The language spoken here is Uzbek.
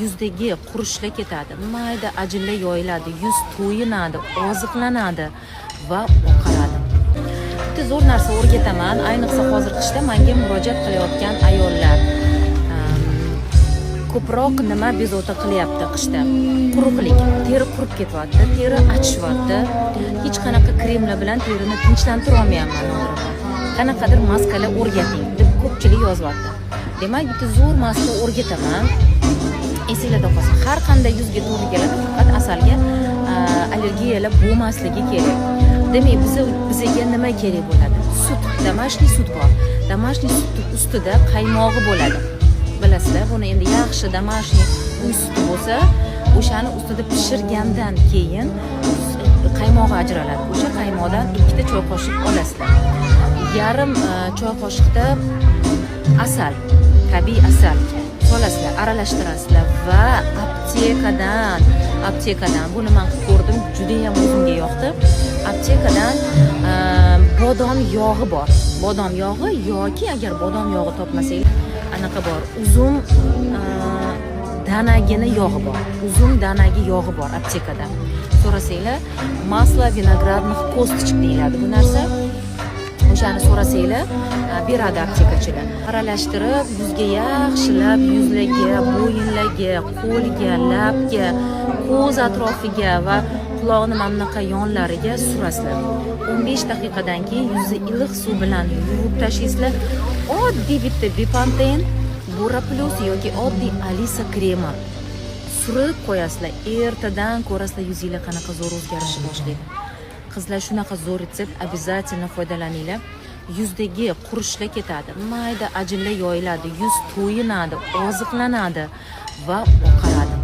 yuzdagi qurishlar ketadi, mayda ajinlar yoyiladi, yuz to'yinadi, oziqlanadi va oqaradi. Bitta zo'r narsa o'rgataman, ayniqsa hozir qishda menga murojaat qilayotgan ayollar. Ko'proq nima bezovta qilyapti qishda? Quruqlik, teri qurib ketyapti, teri achishyapti. Hech qanaqa kremlar bilan terini tinchlantira olmayapman. Qanaqadir maskalar o'rgating deb ko'pchilik yozyapti. Demak, bitta zo'r maska o'rgataman. Esinglarda qolsin, har qanday yuzga to'g'ri keladi, faqat asalga allergiyalar bo'lmasligi kerak. Demak, bizga nima kerak bo'ladi? Sut, damashniy sut bor. Damashniy sut ustida qaymog'i bo'ladi. Bilasizlar, buni endi yaxshi damashniy uy suti bo'lsa, o'shani ustida pishirgandan keyin qaymog'i ajraladi. O'sha qaymoqdan 2 ta choy qoshiq olasizlar. Yarim choy qoshiqda asal, tabiiy asal solasizlar, aralashtirasizlar va aptekadan buni men qilib ko'rdim, juda ham o'zimga yoqdi. Aptekadan bodom yog'i bor. Bodom yog'i yoki agar bodom yog'i topmasanglar, anaqa bor. Uzum danagini yog'i bor. Uzum danagi yog'i bor aptekada. So'rasanglar, maslo vinogradных kostочек deyiladi bu narsa. O'shani so'rasanglar, beradi aptekachilar. Aralashtirib, yuzga yaxshilab, yuzlarga, bo'yinlarga, qo'lga, labga, ko'z atrofiga va quloqning mamnaqa yonlariga surasizlar. 15 daqiqadan keyin yuzni iliq suv bilan yuvib tashlaysizlar. Oddiy bitta Bepanthen, Bora Plus yoki oddiy Alisa kremi surib qo'yasizlar. Ertadan ko'rasizlar yuzinglar qanaqa zo'r o'zgarishni boshlaydi. Qizlar, shunaqa zo'r retsept, обязательно foydalaninglar. Yuzdagi qurishlar ketadi, mayda ajinlar yoyiladi, yuz to'yinadi, oziqlanadi va oqaradi.